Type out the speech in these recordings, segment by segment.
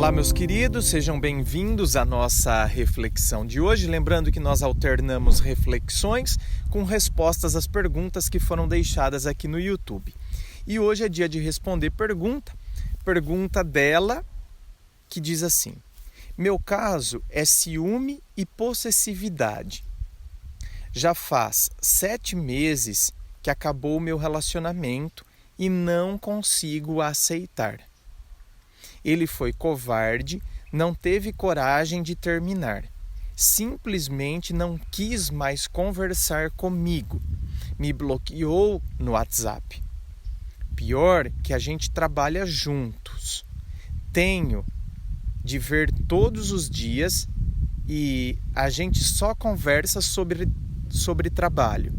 Olá, meus queridos, sejam bem-vindos à nossa reflexão de hoje. Lembrando que nós alternamos reflexões com respostas às perguntas que foram deixadas aqui no YouTube. E hoje é dia de responder pergunta dela que diz assim: meu caso é ciúme e possessividade. Já faz 7 meses que acabou o meu relacionamento e não consigo aceitar. Ele foi covarde, não teve coragem de terminar. Simplesmente não quis mais conversar comigo. Me bloqueou no WhatsApp. Pior que a gente trabalha juntos. Tenho de ver todos os dias e a gente só conversa sobre trabalho.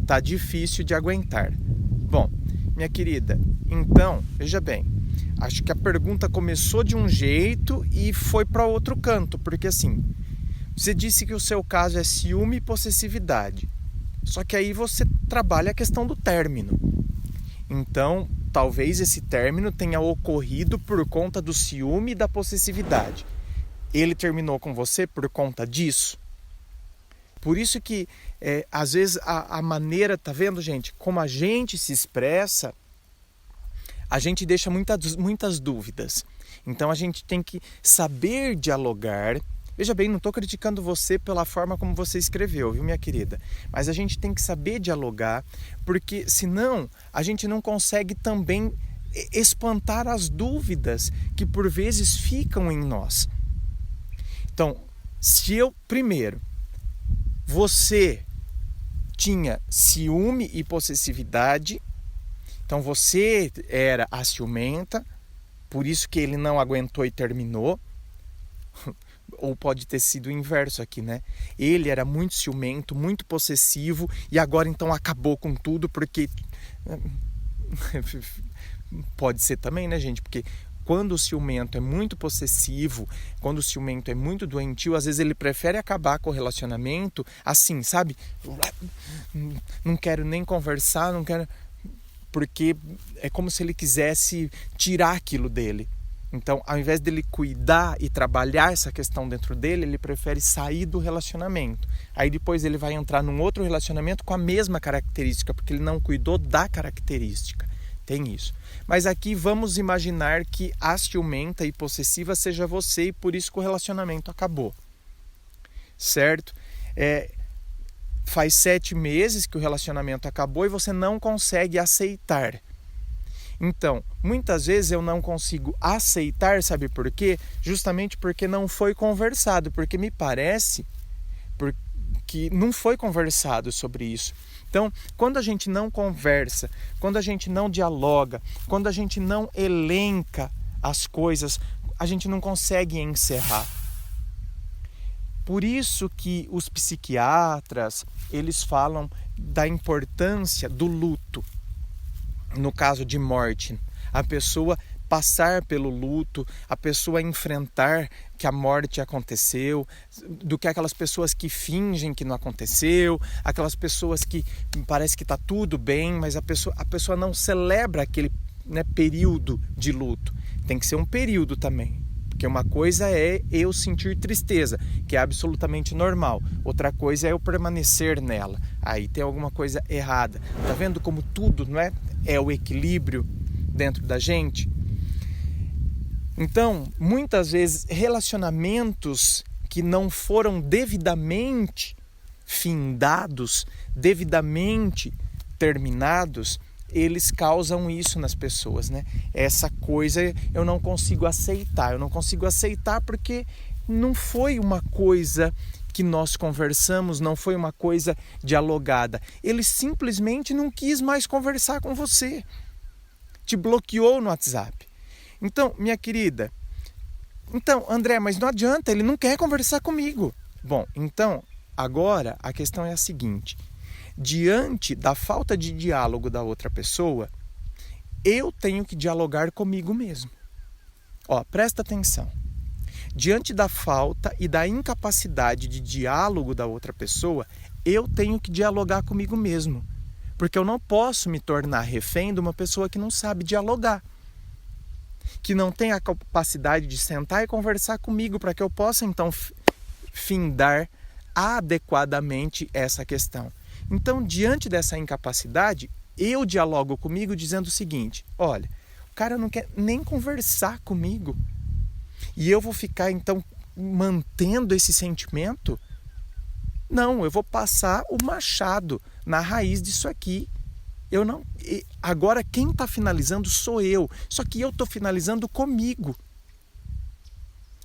Tá difícil de aguentar. Bom, minha querida, então, veja bem. Acho que a pergunta começou de um jeito e foi para outro canto, porque assim, você disse que o seu caso é ciúme e possessividade, só que aí você trabalha a questão do término. Então, talvez esse término tenha ocorrido por conta do ciúme e da possessividade. Ele terminou com você por conta disso? Por isso que, às vezes, a maneira, tá vendo, gente, como a gente se expressa, a gente deixa muitas dúvidas. Então a gente tem que saber dialogar. Veja bem, não estou criticando você pela forma como você escreveu, viu, minha querida? Mas a gente tem que saber dialogar, porque senão a gente não consegue também espantar as dúvidas que por vezes ficam em nós. Então, você tinha ciúme e possessividade. Então você era a ciumenta, por isso que ele não aguentou e terminou. Ou pode ter sido o inverso aqui, né? Ele era muito ciumento, muito possessivo e agora então acabou com tudo porque... Pode ser também, né, gente? Porque quando o ciumento é muito possessivo, quando o ciumento é muito doentio, às vezes ele prefere acabar com o relacionamento assim, sabe? Não quero nem conversar, não quero... Porque é como se ele quisesse tirar aquilo dele. Então, ao invés dele cuidar e trabalhar essa questão dentro dele, ele prefere sair do relacionamento. Aí depois ele vai entrar num outro relacionamento com a mesma característica, porque ele não cuidou da característica. Tem isso. Mas aqui vamos imaginar que a ciumenta e possessiva seja você e por isso que o relacionamento acabou. Certo? Faz 7 meses que o relacionamento acabou e você não consegue aceitar. Então, muitas vezes eu não consigo aceitar, sabe por quê? Justamente porque não foi conversado, porque me parece que não foi conversado sobre isso. Então, quando a gente não conversa, quando a gente não dialoga, quando a gente não elenca as coisas, a gente não consegue encerrar. Por isso que os psiquiatras, eles falam da importância do luto. No caso de morte, a pessoa passar pelo luto, a pessoa enfrentar que a morte aconteceu, do que aquelas pessoas que fingem que não aconteceu, aquelas pessoas que parece que está tudo bem, mas a pessoa não celebra aquele, né, período de luto. Tem que ser um período também. Porque uma coisa é eu sentir tristeza, que é absolutamente normal. Outra coisa é eu permanecer nela. Aí tem alguma coisa errada. Tá vendo como tudo, não é? É o equilíbrio dentro da gente? Então, muitas vezes, relacionamentos que não foram devidamente findados, devidamente terminados, eles causam isso nas pessoas, né? Essa coisa eu não consigo aceitar. Eu não consigo aceitar porque não foi uma coisa que nós conversamos, não foi uma coisa dialogada. Ele simplesmente não quis mais conversar com você. Te bloqueou no WhatsApp. Então, minha querida, André, mas não adianta, ele não quer conversar comigo. Bom, então, agora a questão é a seguinte: diante da falta de diálogo da outra pessoa, eu tenho que dialogar comigo mesmo. Presta atenção. Diante da falta e da incapacidade de diálogo da outra pessoa, eu tenho que dialogar comigo mesmo. Porque eu não posso me tornar refém de uma pessoa que não sabe dialogar. que não tem a capacidade de sentar e conversar comigo para que eu possa então findar adequadamente essa questão. Então, diante dessa incapacidade, eu dialogo comigo dizendo o seguinte: olha, o cara não quer nem conversar comigo e eu vou ficar então mantendo esse sentimento? Não, eu vou passar o machado na raiz disso aqui. Eu não. Agora quem está finalizando sou eu. Só que eu estou finalizando comigo.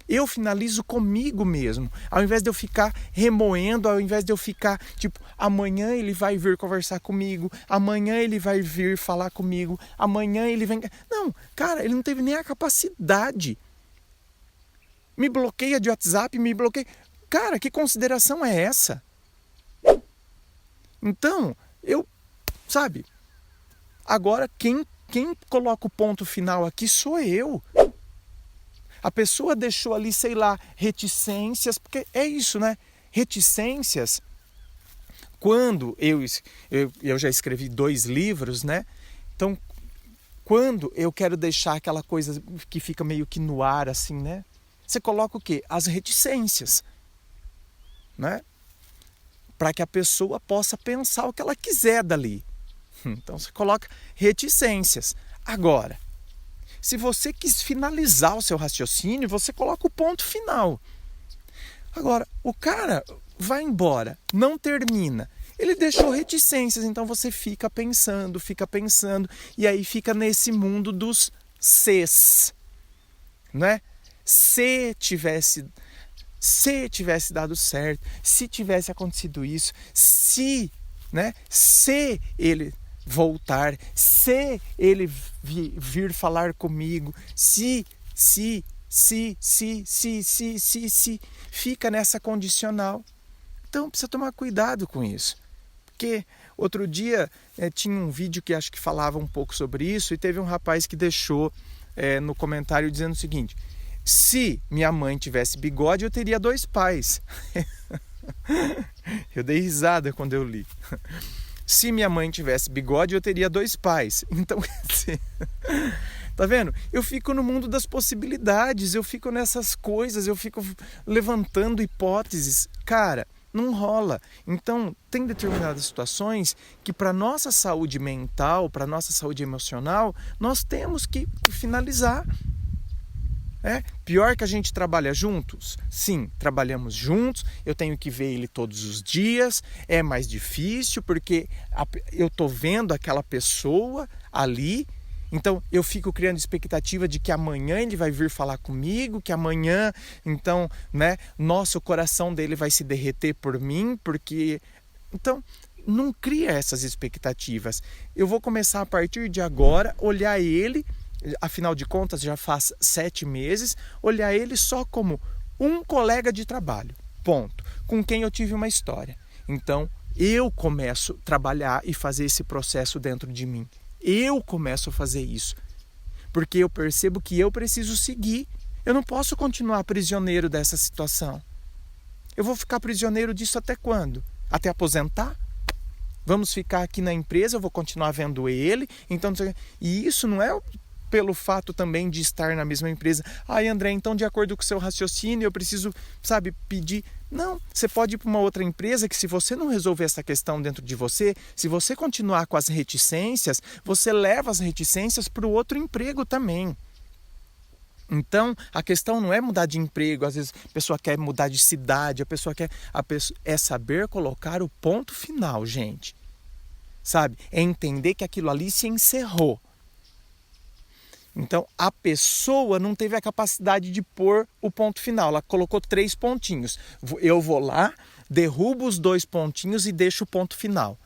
Eu finalizo comigo mesmo. Ao invés de eu ficar remoendo, ao invés de eu ficar tipo, amanhã ele vai vir conversar comigo, amanhã ele vai vir falar comigo, amanhã ele vem. Não, cara, ele não teve nem a capacidade. Me bloqueia de WhatsApp, me bloqueia. Cara, que consideração é essa? Então, sabe, agora quem coloca o ponto final aqui sou eu. A pessoa deixou ali, sei lá, reticências, porque é isso, né? Reticências. Quando eu já escrevi 2 livros, né? Então, quando eu quero deixar aquela coisa que fica meio que no ar, assim, né? Você coloca o quê? As reticências, né? Para que a pessoa possa pensar o que ela quiser dali. Então, você coloca reticências. Agora, se você quis finalizar o seu raciocínio, você coloca o ponto final. Agora, o cara vai embora, não termina. Ele deixou reticências, então você fica pensando, e aí fica nesse mundo dos ses, né? Se tivesse dado certo, se tivesse acontecido isso, se ele voltar, se ele vir falar comigo, se, fica nessa condicional. Então precisa tomar cuidado com isso. Porque outro dia tinha um vídeo que acho que falava um pouco sobre isso e teve um rapaz que deixou no comentário dizendo o seguinte: se minha mãe tivesse bigode, eu teria 2 pais. Eu dei risada quando eu li. Se minha mãe tivesse bigode, eu teria 2 pais. Então, quer dizer, tá vendo? Eu fico no mundo das possibilidades, eu fico nessas coisas, eu fico levantando hipóteses. Cara, não rola. Então, tem determinadas situações que para nossa saúde mental, para nossa saúde emocional, nós temos que finalizar. Pior que a gente trabalha juntos? Sim, trabalhamos juntos, eu tenho que ver ele todos os dias, é mais difícil porque eu estou vendo aquela pessoa ali, então eu fico criando expectativa de que amanhã ele vai vir falar comigo, que amanhã, então, nossa, o coração dele vai se derreter por mim, porque... Então, não cria essas expectativas. Eu vou começar a partir de agora, olhar ele... Afinal de contas, já faz 7 meses, olhar ele só como um colega de trabalho, ponto, com quem eu tive uma história. Então, eu começo a trabalhar e fazer esse processo dentro de mim. Eu começo a fazer isso, porque eu percebo que eu preciso seguir. Eu não posso continuar prisioneiro dessa situação. Eu vou ficar prisioneiro disso até quando? Até aposentar? Vamos ficar aqui na empresa, eu vou continuar vendo ele. Então, e isso não é... pelo fato também de estar na mesma empresa. André, então de acordo com o seu raciocínio eu preciso, pedir... Não, você pode ir para uma outra empresa que se você não resolver essa questão dentro de você, se você continuar com as reticências, você leva as reticências para o outro emprego também. Então, a questão não é mudar de emprego, às vezes a pessoa quer mudar de cidade, é saber colocar o ponto final, gente. Sabe? É entender que aquilo ali se encerrou. Então, a pessoa não teve a capacidade de pôr o ponto final. Ela colocou 3 pontinhos. Eu vou lá, derrubo os 2 pontinhos e deixo o ponto final.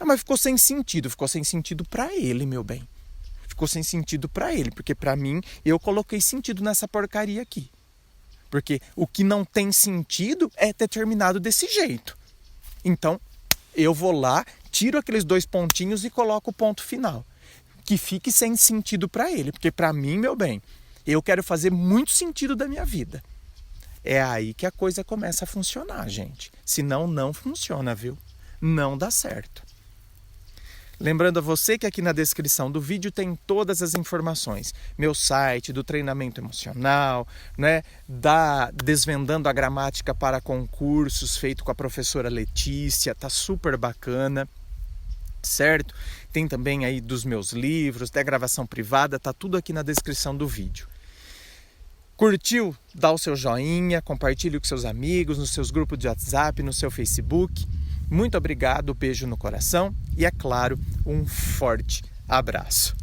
Mas ficou sem sentido. Ficou sem sentido para ele, meu bem. Ficou sem sentido para ele. Porque para mim, eu coloquei sentido nessa porcaria aqui. Porque o que não tem sentido é ter terminado desse jeito. Então, eu vou lá, tiro aqueles 2 pontinhos e coloco o ponto final. Que fique sem sentido para ele, porque para mim, meu bem, eu quero fazer muito sentido da minha vida. É aí que a coisa começa a funcionar, gente. Senão não funciona, viu? Não dá certo. Lembrando a você que aqui na descrição do vídeo tem todas as informações. Meu site, do treinamento emocional, né, da Desvendando a Gramática para Concursos, feito com a professora Letícia, tá super bacana. Certo? Tem também aí dos meus livros, da gravação privada, tá tudo aqui na descrição do vídeo. Curtiu? Dá o seu joinha, compartilhe com seus amigos, nos seus grupos de WhatsApp, no seu Facebook. Muito obrigado, beijo no coração e, é claro, um forte abraço.